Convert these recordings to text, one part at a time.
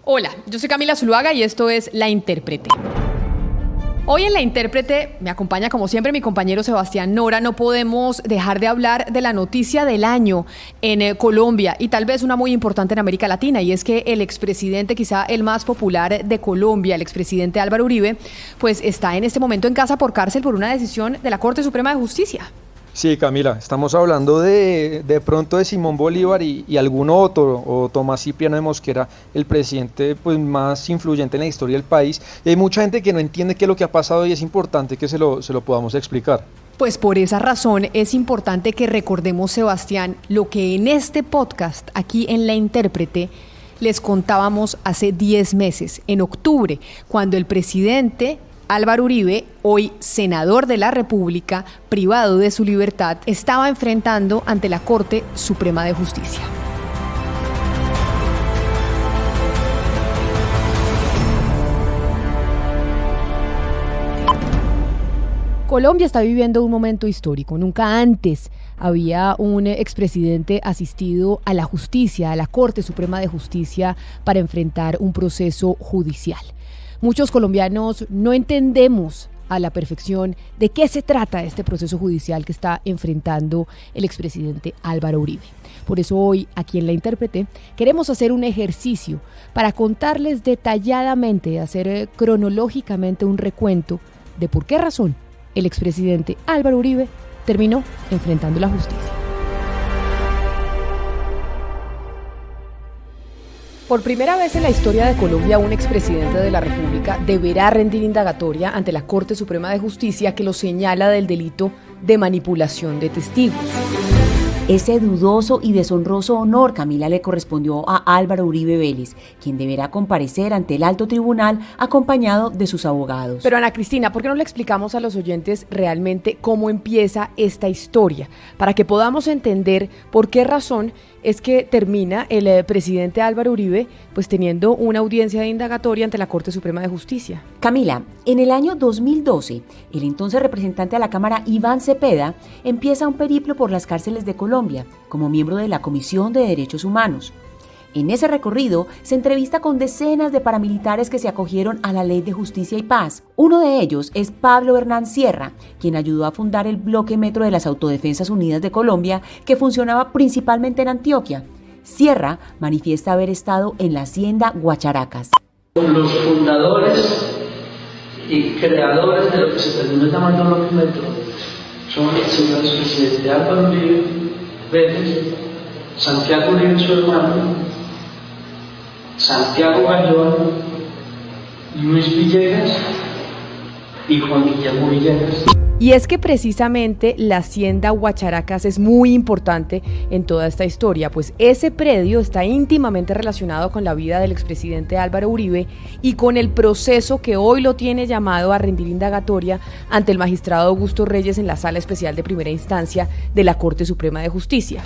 Hola, yo soy Camila Zuluaga y esto es La Intérprete. Hoy en La Intérprete me acompaña como siempre mi compañero Sebastián Nora. No podemos dejar de hablar de la noticia del año en Colombia y tal vez una muy importante en América Latina, y es que el expresidente, quizá el más popular de Colombia, el expresidente Álvaro Uribe, pues está en este momento en casa por cárcel por una decisión de la Corte Suprema de Justicia. Sí, Camila, estamos hablando de pronto de Simón Bolívar y algún otro, o Tomás Cipriano de Mosquera, el presidente pues más influyente en la historia del país. Y hay mucha gente que no entiende qué es lo que ha pasado y es importante que se lo podamos explicar. Pues por esa razón es importante que recordemos, Sebastián, lo que en este podcast, aquí en La Intérprete, les contábamos hace 10 meses, en octubre, cuando el presidente Álvaro Uribe, hoy senador de la República, privado de su libertad, estaba enfrentando ante la Corte Suprema de Justicia. Colombia está viviendo un momento histórico. Nunca antes había un expresidente asistido a la justicia, a la Corte Suprema de Justicia, para enfrentar un proceso judicial. Muchos colombianos no entendemos a la perfección de qué se trata este proceso judicial que está enfrentando el expresidente Álvaro Uribe. Por eso hoy, aquí en La Intérprete, queremos hacer un ejercicio para contarles detalladamente, hacer cronológicamente un recuento de por qué razón el expresidente Álvaro Uribe terminó enfrentando la justicia. Por primera vez en la historia de Colombia, un expresidente de la República deberá rendir indagatoria ante la Corte Suprema de Justicia, que lo señala del delito de manipulación de testigos. Ese dudoso y deshonroso honor, Camila, le correspondió a Álvaro Uribe Vélez, quien deberá comparecer ante el alto tribunal acompañado de sus abogados. Pero Ana Cristina, ¿por qué no le explicamos a los oyentes realmente cómo empieza esta historia? Para que podamos entender por qué razón es que termina el presidente Álvaro Uribe pues teniendo una audiencia de indagatoria ante la Corte Suprema de Justicia. Camila, en el año 2012, el entonces representante a la Cámara, Iván Cepeda, empieza un periplo por las cárceles de Colombia como miembro de la Comisión de Derechos Humanos. En ese recorrido se entrevista con decenas de paramilitares que se acogieron a la Ley de Justicia y Paz. Uno de ellos es Pablo Hernán Sierra, quien ayudó a fundar el bloque Metro de las Autodefensas Unidas de Colombia, que funcionaba principalmente en Antioquia. Sierra manifiesta haber estado en la hacienda Guacharacas. Los fundadores y creadores de lo que se terminó llamando bloque Metro son el señor presidente Álvaro Uribe Vélez, Santiago Uribe, su hermano, Santiago Gallón, Luis Villegas y Juan Guillermo Villegas. Y es que precisamente la hacienda Guacharacas es muy importante en toda esta historia, pues ese predio está íntimamente relacionado con la vida del expresidente Álvaro Uribe y con el proceso que hoy lo tiene llamado a rendir indagatoria ante el magistrado Augusto Reyes en la Sala Especial de Primera Instancia de la Corte Suprema de Justicia.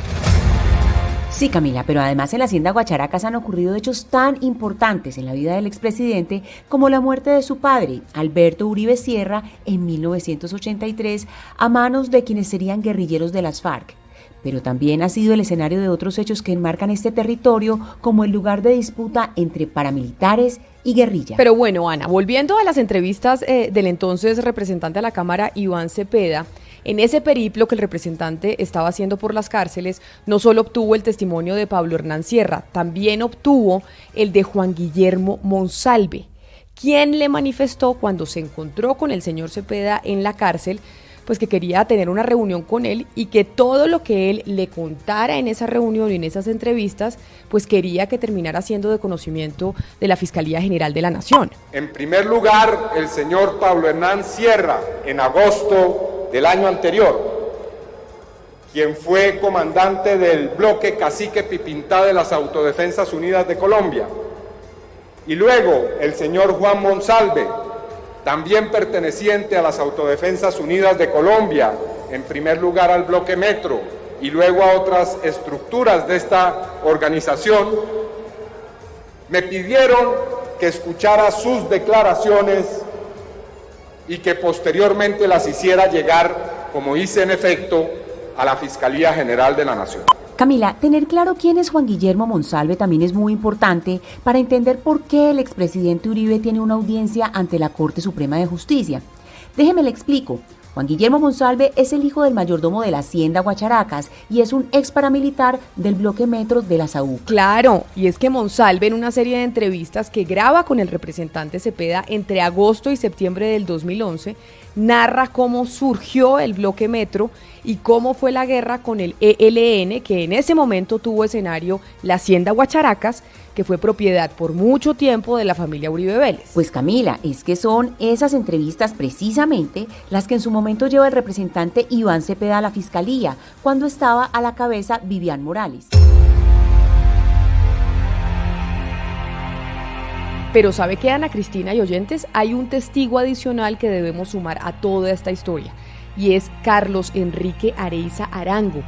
Sí, Camila, pero además en la hacienda Guacharacas han ocurrido hechos tan importantes en la vida del expresidente como la muerte de su padre, Alberto Uribe Sierra, en 1983, a manos de quienes serían guerrilleros de las FARC. Pero también ha sido el escenario de otros hechos que enmarcan este territorio como el lugar de disputa entre paramilitares y guerrilla. Pero bueno, Ana, volviendo a las entrevistas del entonces representante a la Cámara, Iván Cepeda, en ese periplo que el representante estaba haciendo por las cárceles, no solo obtuvo el testimonio de Pablo Hernán Sierra, también obtuvo el de Juan Guillermo Monsalve, quien le manifestó cuando se encontró con el señor Cepeda en la cárcel, pues que quería tener una reunión con él y que todo lo que él le contara en esa reunión y en esas entrevistas, pues quería que terminara siendo de conocimiento de la Fiscalía General de la Nación. En primer lugar, el señor Pablo Hernán Sierra, en agosto del año anterior, quien fue comandante del bloque Cacique Pipintá de las Autodefensas Unidas de Colombia, y luego el señor Juan Monsalve, también perteneciente a las Autodefensas Unidas de Colombia, en primer lugar al bloque Metro y luego a otras estructuras de esta organización, me pidieron que escuchara sus declaraciones y que posteriormente las hiciera llegar, como hice en efecto, a la Fiscalía General de la Nación. Camila, tener claro quién es Juan Guillermo Monsalve también es muy importante para entender por qué el expresidente Uribe tiene una audiencia ante la Corte Suprema de Justicia. Déjeme le explico. Juan Guillermo Monsalve es el hijo del mayordomo de la Hacienda Guacharacas y es un ex paramilitar del bloque Metro de la SAUC. Claro, y es que Monsalve, en una serie de entrevistas que graba con el representante Cepeda entre agosto y septiembre del 2011, narra cómo surgió el bloque Metro y cómo fue la guerra con el ELN, que en ese momento tuvo escenario la Hacienda Guacharacas, que fue propiedad por mucho tiempo de la familia Uribe Vélez. Pues Camila, es que son esas entrevistas precisamente las que en su momento lleva el representante Iván Cepeda a la Fiscalía, cuando estaba a la cabeza Vivian Morales. Pero ¿sabe qué, Ana Cristina y oyentes? Hay un testigo adicional que debemos sumar a toda esta historia, y es Carlos Enrique Areiza Arango,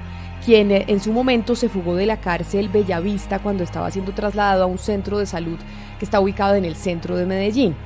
quien en su momento se fugó de la cárcel Bellavista cuando estaba siendo trasladado a un centro de salud que está ubicado en el centro de Medellín.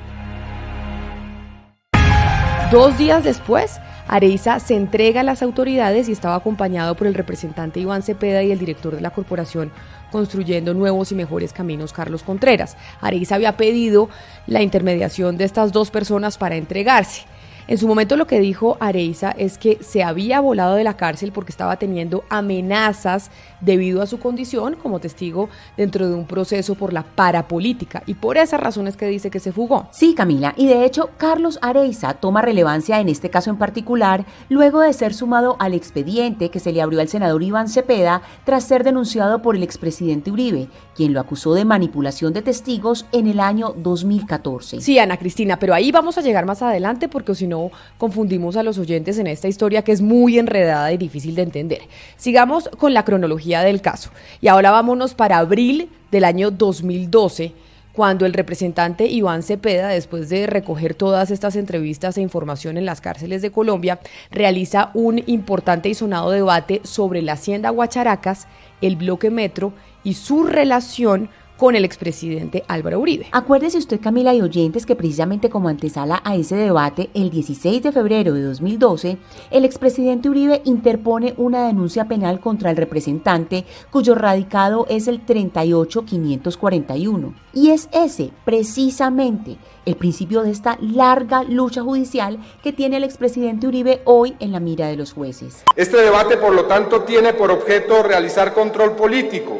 2 días después, Areiza se entrega a las autoridades y estaba acompañado por el representante Iván Cepeda y el director de la corporación Construyendo Nuevos y Mejores Caminos, Carlos Contreras. Areiza había pedido la intermediación de estas 2 personas para entregarse. En su momento lo que dijo Areiza es que se había volado de la cárcel porque estaba teniendo amenazas debido a su condición como testigo dentro de un proceso por la parapolítica, y por esas razones que dice que se fugó. Sí, Camila, y de hecho Carlos Areiza toma relevancia en este caso en particular luego de ser sumado al expediente que se le abrió al senador Iván Cepeda tras ser denunciado por el expresidente Uribe, quien lo acusó de manipulación de testigos en el año 2014. Sí, Ana Cristina, pero ahí vamos a llegar más adelante porque si no confundimos a los oyentes en esta historia que es muy enredada y difícil de entender. Sigamos con la cronología del caso. Y ahora vámonos para abril del año 2012, cuando el representante Iván Cepeda, después de recoger todas estas entrevistas e información en las cárceles de Colombia, realiza un importante y sonado debate sobre la Hacienda Guacharacas, el bloque Metro y su relación con el expresidente Álvaro Uribe. Acuérdese usted, Camila y oyentes, que precisamente como antesala a ese debate, el 16 de febrero de 2012, el expresidente Uribe interpone una denuncia penal contra el representante, cuyo radicado es el 38541. Y es ese, precisamente, el principio de esta larga lucha judicial que tiene el expresidente Uribe hoy en la mira de los jueces. Este debate, por lo tanto, tiene por objeto realizar control político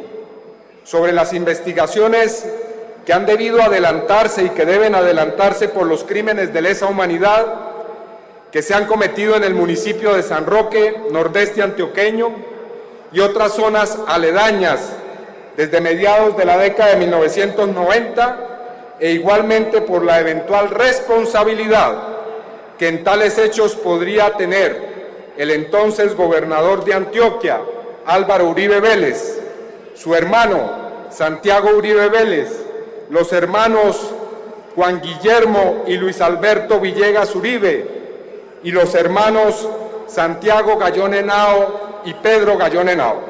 sobre las investigaciones que han debido adelantarse y que deben adelantarse por los crímenes de lesa humanidad que se han cometido en el municipio de San Roque, nordeste antioqueño, y otras zonas aledañas desde mediados de la década de 1990, e igualmente por la eventual responsabilidad que en tales hechos podría tener el entonces gobernador de Antioquia, Álvaro Uribe Vélez, su hermano Santiago Uribe Vélez, los hermanos Juan Guillermo y Luis Alberto Villegas Uribe y los hermanos Santiago Gallón Henao y Pedro Gallón Henao.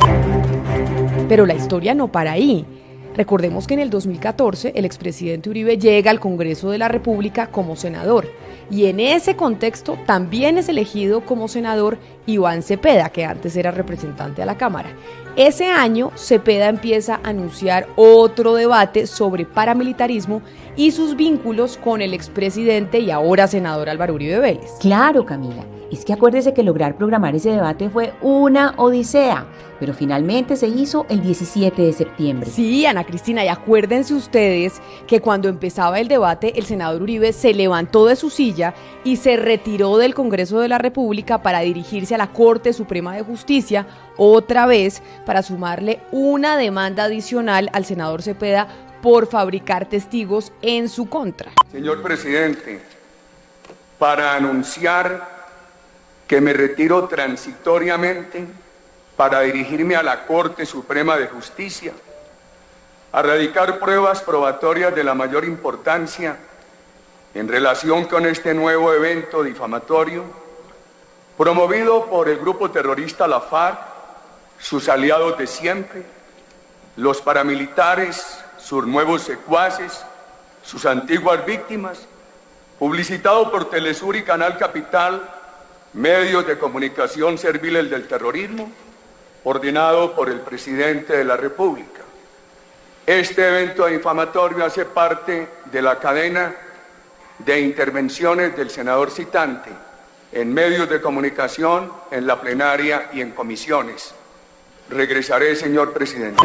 Pero la historia no para ahí. Recordemos que en el 2014 el expresidente Uribe llega al Congreso de la República como senador, y en ese contexto también es elegido como senador Iván Cepeda, que antes era representante a la Cámara. Ese año Cepeda empieza a anunciar otro debate sobre paramilitarismo y sus vínculos con el expresidente y ahora senador Álvaro Uribe Vélez. Claro, Camila. Es que acuérdese que lograr programar ese debate fue una odisea, pero finalmente se hizo el 17 de septiembre. Sí, Ana Cristina, y acuérdense ustedes que cuando empezaba el debate, el senador Uribe se levantó de su silla y se retiró del Congreso de la República para dirigirse a la Corte Suprema de Justicia, otra vez para sumarle una demanda adicional al senador Cepeda por fabricar testigos en su contra. Señor presidente, para anunciar que me retiro transitoriamente para dirigirme a la Corte Suprema de Justicia, a radicar pruebas probatorias de la mayor importancia en relación con este nuevo evento difamatorio, promovido por el grupo terrorista La FARC, sus aliados de siempre, los paramilitares, sus nuevos secuaces, sus antiguas víctimas, publicitado por Telesur y Canal Capital, medios de comunicación serviles del terrorismo, ordenado por el presidente de la República. Este evento difamatorio hace parte de la cadena de intervenciones del senador citante en medios de comunicación, en la plenaria y en comisiones. Regresaré, señor presidente.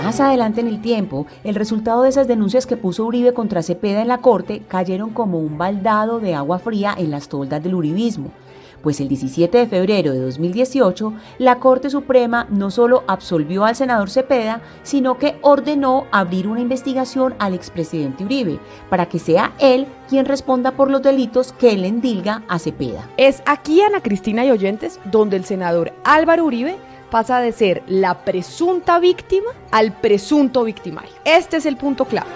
Más adelante en el tiempo, el resultado de esas denuncias que puso Uribe contra Cepeda en la Corte cayeron como un baldado de agua fría en las toldas del uribismo. Pues el 17 de febrero de 2018, la Corte Suprema no solo absolvió al senador Cepeda, sino que ordenó abrir una investigación al expresidente Uribe, para que sea él quien responda por los delitos que él endilga a Cepeda. Es aquí, Ana Cristina y oyentes, donde el senador Álvaro Uribe pasa de ser la presunta víctima al presunto victimario. Este es el punto clave.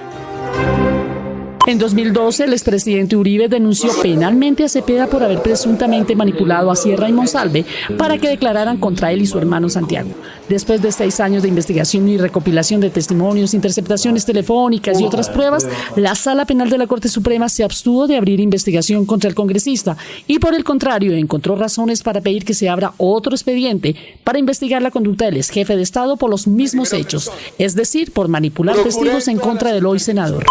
En 2012, el expresidente Uribe denunció penalmente a Cepeda por haber presuntamente manipulado a Sierra y Monsalve para que declararan contra él y su hermano Santiago. Después de 6 años de investigación y recopilación de testimonios, interceptaciones telefónicas y otras pruebas, la Sala Penal de la Corte Suprema se abstuvo de abrir investigación contra el congresista y, por el contrario, encontró razones para pedir que se abra otro expediente para investigar la conducta del exjefe de Estado por los mismos hechos, es decir, por manipular testigos en contra del hoy senador.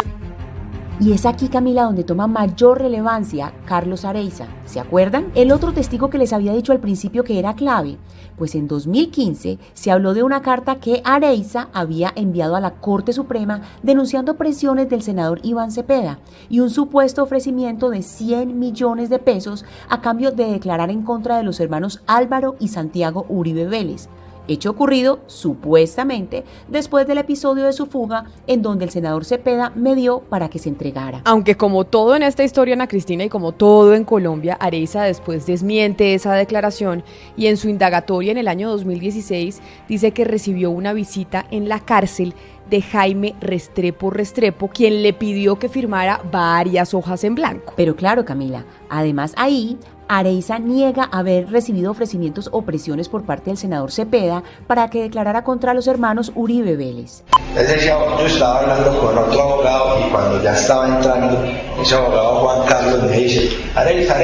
Y es aquí, Camila, donde toma mayor relevancia Carlos Areiza. ¿Se acuerdan? El otro testigo que les había dicho al principio que era clave. Pues en 2015 se habló de una carta que Areiza había enviado a la Corte Suprema denunciando presiones del senador Iván Cepeda y un supuesto ofrecimiento de 100 millones de pesos a cambio de declarar en contra de los hermanos Álvaro y Santiago Uribe Vélez. Hecho ocurrido, supuestamente, después del episodio de su fuga, en donde el senador Cepeda medió para que se entregara. Aunque como todo en esta historia, Ana Cristina, y como todo en Colombia, Areiza después desmiente esa declaración y en su indagatoria en el año 2016 dice que recibió una visita en la cárcel de Jaime Restrepo Restrepo, quien le pidió que firmara varias hojas en blanco. Pero claro, Camila, además ahí Areiza niega haber recibido ofrecimientos o presiones por parte del senador Cepeda para que declarara contra los hermanos Uribe Vélez. Él decía, yo estaba hablando con otro abogado y cuando ya estaba entrando, ese abogado Juan Carlos me dice, Areiza,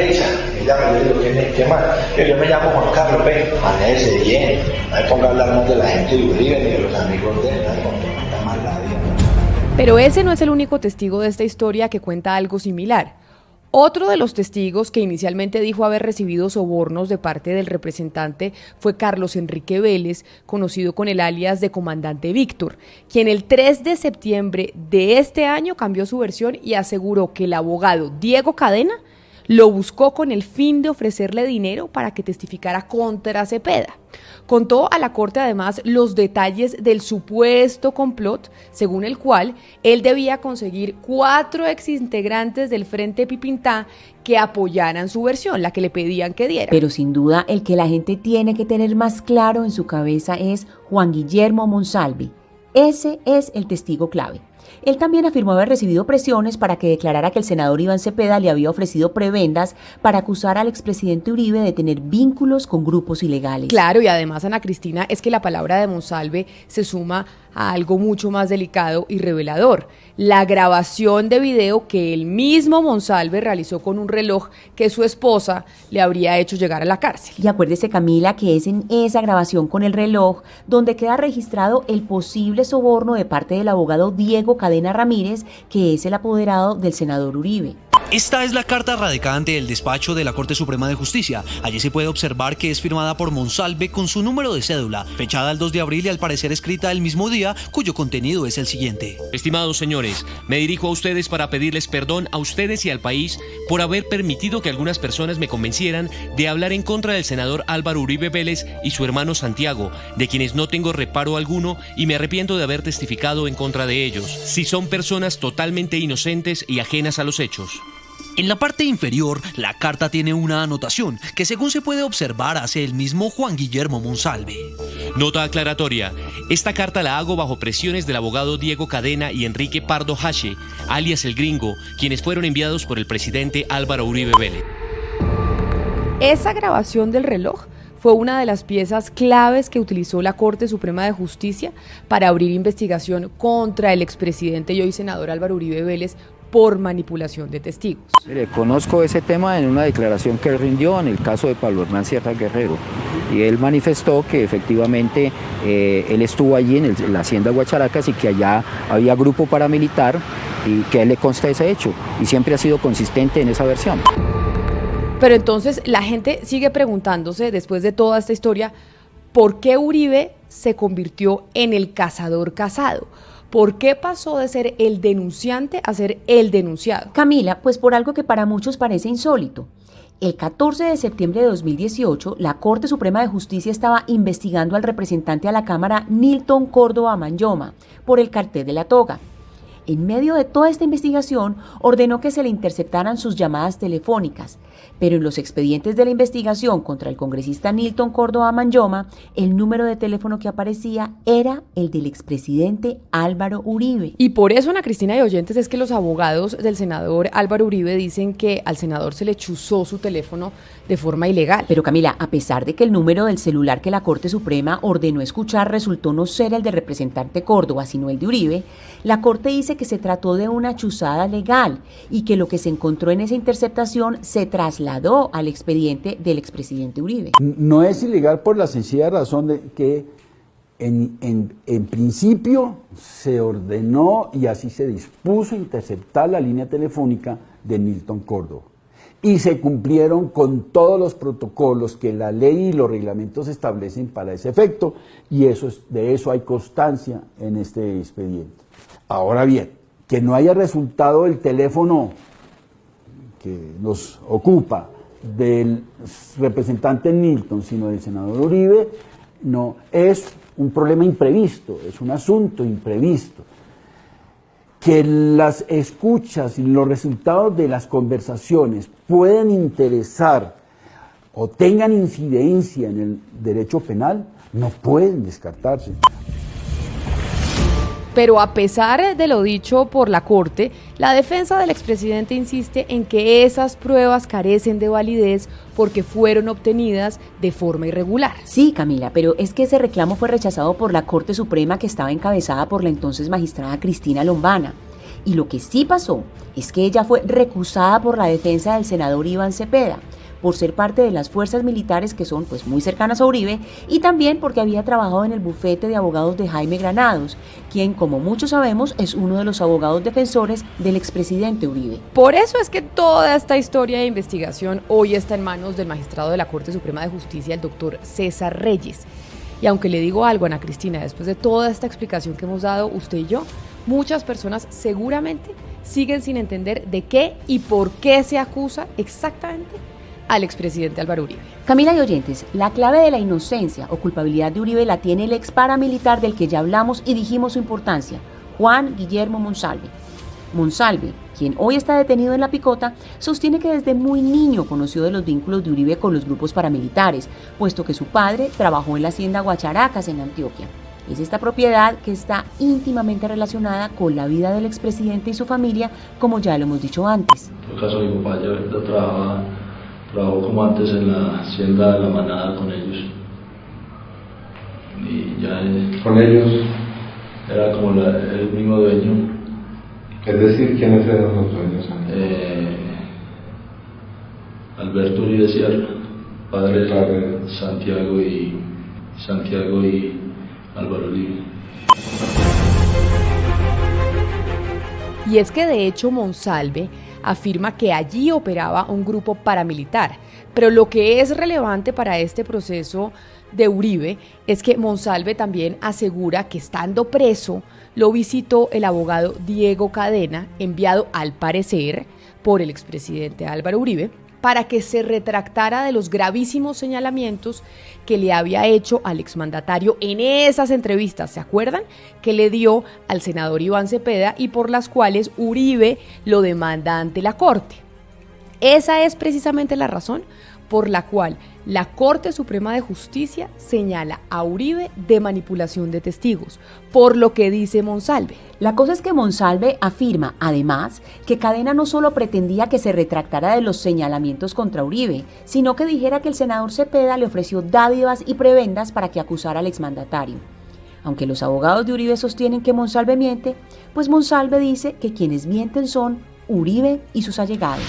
ella me dijo, ¿qué más? Yo me llamo Juan Carlos, manéjese bien, no me ponga a hablar más de la gente de Uribe ni de los amigos de él, no más la vida. Pero ese no es el único testigo de esta historia que cuenta algo similar. Otro de los testigos que inicialmente dijo haber recibido sobornos de parte del representante fue Carlos Enrique Vélez, conocido con el alias de Comandante Víctor, quien el 3 de septiembre de este año cambió su versión y aseguró que el abogado Diego Cadena lo buscó con el fin de ofrecerle dinero para que testificara contra Cepeda. Contó a la Corte además los detalles del supuesto complot, según el cual él debía conseguir 4 exintegrantes del Frente Pipintá que apoyaran su versión, la que le pedían que diera. Pero sin duda el que la gente tiene que tener más claro en su cabeza es Juan Guillermo Monsalve. Ese es el testigo clave. Él también afirmó haber recibido presiones para que declarara que el senador Iván Cepeda le había ofrecido prebendas para acusar al expresidente Uribe de tener vínculos con grupos ilegales. Claro, y además, Ana Cristina, es que la palabra de Monsalve se suma a algo mucho más delicado y revelador: la grabación de video que el mismo Monsalve realizó con un reloj que su esposa le habría hecho llegar a la cárcel. Y acuérdese, Camila, que es en esa grabación con el reloj donde queda registrado el posible soborno de parte del abogado Diego Cadena Ramírez, que es el apoderado del senador Uribe. Esta es la carta radicada ante el despacho de la Corte Suprema de Justicia. Allí se puede observar que es firmada por Monsalve con su número de cédula, fechada el 2 de abril y al parecer escrita el mismo día, cuyo contenido es el siguiente. Estimados señores, me dirijo a ustedes para pedirles perdón a ustedes y al país por haber permitido que algunas personas me convencieran de hablar en contra del senador Álvaro Uribe Vélez y su hermano Santiago, de quienes no tengo reparo alguno y me arrepiento de haber testificado en contra de ellos, si son personas totalmente inocentes y ajenas a los hechos. En la parte inferior, la carta tiene una anotación que, según se puede observar, hace el mismo Juan Guillermo Monsalve. Nota aclaratoria: esta carta la hago bajo presiones del abogado Diego Cadena y Enrique Pardo Hache, alias El Gringo, quienes fueron enviados por el presidente Álvaro Uribe Vélez. Esa grabación del reloj fue una de las piezas claves que utilizó la Corte Suprema de Justicia para abrir investigación contra el expresidente y hoy senador Álvaro Uribe Vélez por manipulación de testigos. Mire, conozco ese tema en una declaración que él rindió en el caso de Pablo Hernán Sierra Guerrero, y él manifestó que efectivamente él estuvo allí en la hacienda Guacharacas y que allá había grupo paramilitar y que a él le consta ese hecho, y siempre ha sido consistente en esa versión. Pero entonces la gente sigue preguntándose, después de toda esta historia, ¿por qué Uribe se convirtió en el cazador cazado? ¿Por qué pasó de ser el denunciante a ser el denunciado? Camila, pues por algo que para muchos parece insólito. El 14 de septiembre de 2018, la Corte Suprema de Justicia estaba investigando al representante a la Cámara Nilton Córdoba Manyoma por el cartel de la toga. En medio de toda esta investigación, ordenó que se le interceptaran sus llamadas telefónicas, pero en los expedientes de la investigación contra el congresista Nilton Córdoba Manyoma, el número de teléfono que aparecía era el del expresidente Álvaro Uribe. Y por eso, Ana Cristina y oyentes, es que los abogados del senador Álvaro Uribe dicen que al senador se le chuzó su teléfono de forma ilegal. Pero Camila, a pesar de que el número del celular que la Corte Suprema ordenó escuchar resultó no ser el del representante Córdoba, sino el de Uribe, la Corte dice que se trató de una chuzada legal y que lo que se encontró en esa interceptación se trasladó al expediente del expresidente Uribe. No es ilegal por la sencilla razón de que en principio se ordenó y así se dispuso interceptar la línea telefónica de Nilton Córdoba. Y se cumplieron con todos los protocolos que la ley y los reglamentos establecen para ese efecto, y de eso hay constancia en este expediente. Ahora bien, que no haya resultado el teléfono que nos ocupa del representante Nilton, sino del senador Uribe, no es un problema imprevisto, es un asunto imprevisto. Que las escuchas y los resultados de las conversaciones pueden interesar o tengan incidencia en el derecho penal, no pueden descartarse. Pero a pesar de lo dicho por la Corte, la defensa del expresidente insiste en que esas pruebas carecen de validez porque fueron obtenidas de forma irregular. Sí, Camila, pero es que ese reclamo fue rechazado por la Corte Suprema, que estaba encabezada por la entonces magistrada Cristina Lombana. Y lo que sí pasó es que ella fue recusada por la defensa del senador Iván Cepeda, por ser parte de las fuerzas militares que son pues muy cercanas a Uribe, y también porque había trabajado en el bufete de abogados de Jaime Granados, quien, como muchos sabemos, es uno de los abogados defensores del expresidente Uribe. Por eso es que toda esta historia de investigación hoy está en manos del magistrado de la Corte Suprema de Justicia, el doctor César Reyes. Y aunque le digo algo, Ana Cristina, después de toda esta explicación que hemos dado usted y yo, muchas personas seguramente siguen sin entender de qué y por qué se acusa exactamente al expresidente Álvaro Uribe. Camila y oyentes, la clave de la inocencia o culpabilidad de Uribe la tiene el ex paramilitar del que ya hablamos y dijimos su importancia, Juan Guillermo Monsalve. Monsalve, quien hoy está detenido en La Picota, sostiene que desde muy niño conoció de los vínculos de Uribe con los grupos paramilitares, puesto que su padre trabajó en la hacienda Guacharacas en Antioquia. Es esta propiedad que está íntimamente relacionada con la vida del expresidente y su familia, como ya lo hemos dicho antes. En el caso de mi papá, ya trabajó como antes en la hacienda de La Manada con ellos. Y ya ¿Con ellos? Era como el mismo dueño. Es decir, ¿quiénes eran los dueños? Alberto Uribe Sierra, padre de Santiago y Álvaro Uribe. Y es que de hecho Monsalve afirma que allí operaba un grupo paramilitar, pero lo que es relevante para este proceso de Uribe es que Monsalve también asegura que estando preso lo visitó el abogado Diego Cadena, enviado al parecer por el expresidente Álvaro Uribe, para que se retractara de los gravísimos señalamientos que le había hecho al exmandatario en esas entrevistas, ¿se acuerdan? Que le dio al senador Iván Cepeda y por las cuales Uribe lo demanda ante la Corte. Esa es precisamente la razón por la cual la Corte Suprema de Justicia señala a Uribe de manipulación de testigos, por lo que dice Monsalve. La cosa es que Monsalve afirma, además, que Cadena no solo pretendía que se retractara de los señalamientos contra Uribe, sino que dijera que el senador Cepeda le ofreció dádivas y prebendas para que acusara al exmandatario. Aunque los abogados de Uribe sostienen que Monsalve miente, pues Monsalve dice que quienes mienten son Uribe y sus allegados.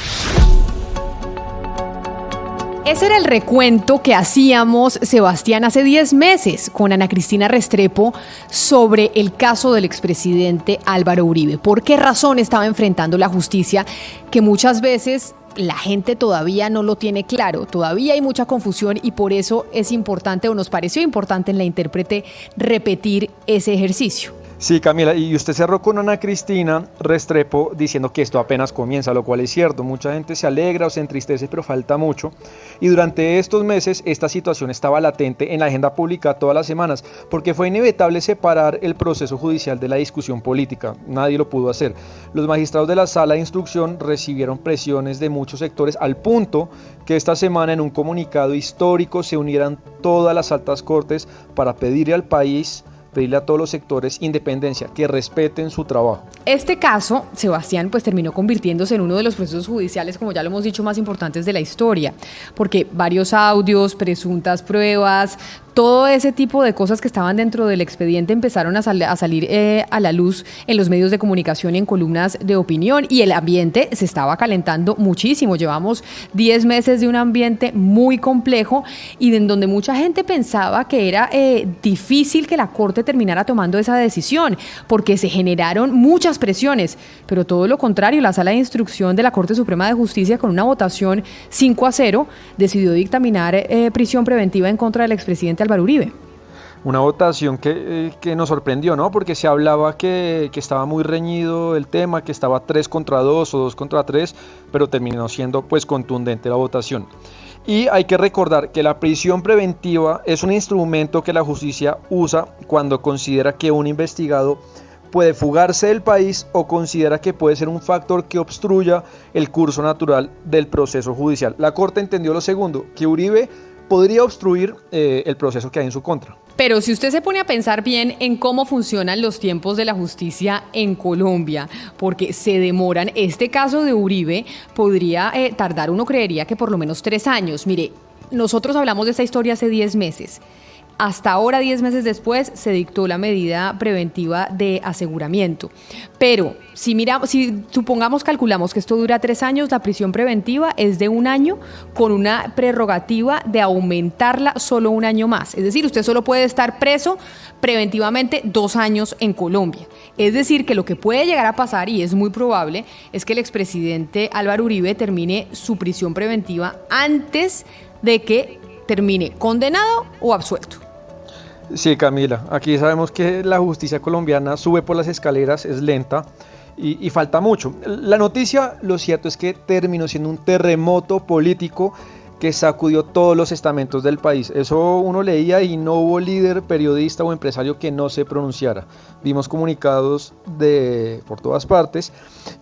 Ese era el recuento que hacíamos, Sebastián, hace 10 meses con Ana Cristina Restrepo sobre el caso del expresidente Álvaro Uribe. ¿Por qué razón estaba enfrentando la justicia? Que muchas veces la gente todavía no lo tiene claro, todavía hay mucha confusión y por eso es importante, o nos pareció importante en La Intérprete, repetir ese ejercicio. Sí, Camila, y usted cerró con Ana Cristina Restrepo diciendo que esto apenas comienza, lo cual es cierto. Mucha gente se alegra o se entristece, pero falta mucho. Y durante estos meses esta situación estaba latente en la agenda pública todas las semanas, porque fue inevitable separar el proceso judicial de la discusión política. Nadie lo pudo hacer. Los magistrados de la Sala de Instrucción recibieron presiones de muchos sectores al punto que esta semana en un comunicado histórico se unieran todas las altas cortes para pedirle al país, pedirle a todos los sectores independencia, que respeten su trabajo. Este caso, Sebastián, pues terminó convirtiéndose en uno de los procesos judiciales, como ya lo hemos dicho, más importantes de la historia, porque varios audios, presuntas pruebas, todo ese tipo de cosas que estaban dentro del expediente empezaron a salir a la luz en los medios de comunicación y en columnas de opinión, y el ambiente se estaba calentando muchísimo. Llevamos 10 meses de un ambiente muy complejo y en donde mucha gente pensaba que era difícil que la Corte terminara tomando esa decisión, porque se generaron muchas presiones, pero todo lo contrario, la Sala de Instrucción de la Corte Suprema de Justicia, con una votación 5-0, decidió dictaminar prisión preventiva en contra del expresidente Álvaro Uribe. Una votación que nos sorprendió, ¿no? Porque se hablaba que estaba muy reñido el tema, que estaba 3-2 o 2-3, pero terminó siendo pues contundente la votación. Y hay que recordar que la prisión preventiva es un instrumento que la justicia usa cuando considera que un investigado puede fugarse del país o considera que puede ser un factor que obstruya el curso natural del proceso judicial. La Corte entendió lo segundo, que Uribe podría obstruir el proceso que hay en su contra. Pero si usted se pone a pensar bien en cómo funcionan los tiempos de la justicia en Colombia, porque se demoran, este caso de Uribe podría tardar, uno creería que por lo menos 3 años. Mire, nosotros hablamos de esta historia hace 10 meses. Hasta ahora, 10 meses después, se dictó la medida preventiva de aseguramiento. Pero si calculamos que esto dura 3 años, la prisión preventiva es de 1 año con una prerrogativa de aumentarla solo 1 año más. Es decir, usted solo puede estar preso preventivamente 2 años en Colombia. Es decir, que lo que puede llegar a pasar, y es muy probable, es que el expresidente Álvaro Uribe termine su prisión preventiva antes de que termine condenado o absuelto. Sí, Camila, aquí sabemos que la justicia colombiana sube por las escaleras, es lenta y falta mucho. La noticia, lo cierto es que terminó siendo un terremoto político que sacudió todos los estamentos del país. Eso uno leía y no hubo líder, periodista o empresario que no se pronunciara. Vimos comunicados por todas partes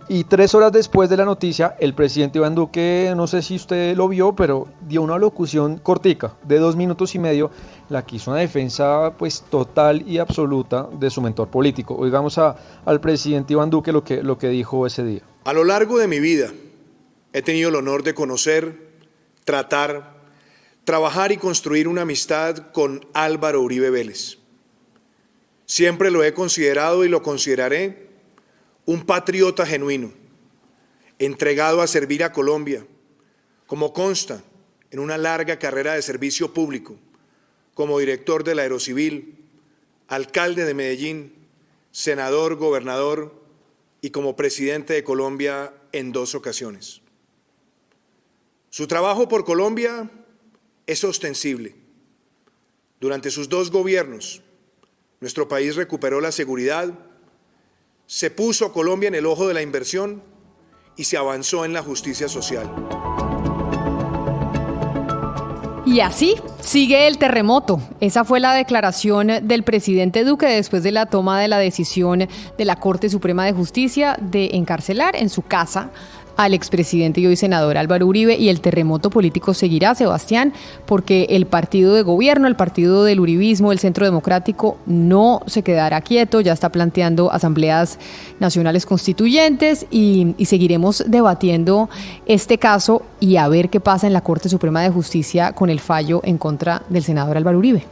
y 3 horas después de la noticia, el presidente Iván Duque, no sé si usted lo vio, pero dio una locución cortica de 2 minutos y medio, la que hizo una defensa pues total y absoluta de su mentor político. Oigamos al presidente Iván Duque lo que dijo ese día. A lo largo de mi vida he tenido el honor de conocer, tratar, trabajar y construir una amistad con Álvaro Uribe Vélez. Siempre lo he considerado y lo consideraré un patriota genuino, entregado a servir a Colombia, como consta en una larga carrera de servicio público, como director del Aerocivil, alcalde de Medellín, senador, gobernador y como presidente de Colombia en 2 ocasiones. Su trabajo por Colombia es ostensible. Durante sus 2 gobiernos, nuestro país recuperó la seguridad, se puso Colombia en el ojo de la inversión y se avanzó en la justicia social. Y así sigue el terremoto. Esa fue la declaración del presidente Duque después de la toma de la decisión de la Corte Suprema de Justicia de encarcelar en su casa al expresidente y hoy senador Álvaro Uribe, y el terremoto político seguirá, Sebastián, porque el partido de gobierno, el partido del uribismo, el Centro Democrático, no se quedará quieto, ya está planteando asambleas nacionales constituyentes y seguiremos debatiendo este caso y a ver qué pasa en la Corte Suprema de Justicia con el fallo en contra del senador Álvaro Uribe.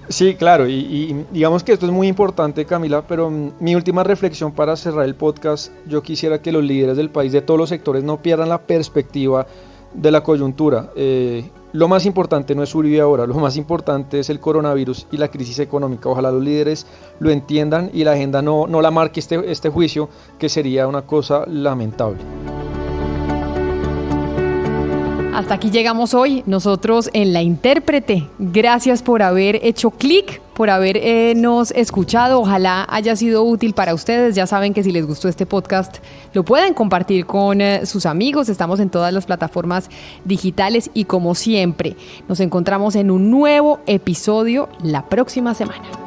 Sí, claro, y digamos que esto es muy importante, Camila, pero mi última reflexión para cerrar el podcast, yo quisiera que los líderes del país de todos los sectores no pierdan la perspectiva de la coyuntura. Lo más importante no es Uribe ahora, lo más importante es el coronavirus y la crisis económica. Ojalá los líderes lo entiendan y la agenda no la marque este juicio, que sería una cosa lamentable. Hasta aquí llegamos hoy, nosotros en La Intérprete. Gracias por haber hecho clic, por habernos escuchado. Ojalá haya sido útil para ustedes. Ya saben que si les gustó este podcast, lo pueden compartir con sus amigos. Estamos en todas las plataformas digitales y, como siempre, nos encontramos en un nuevo episodio la próxima semana.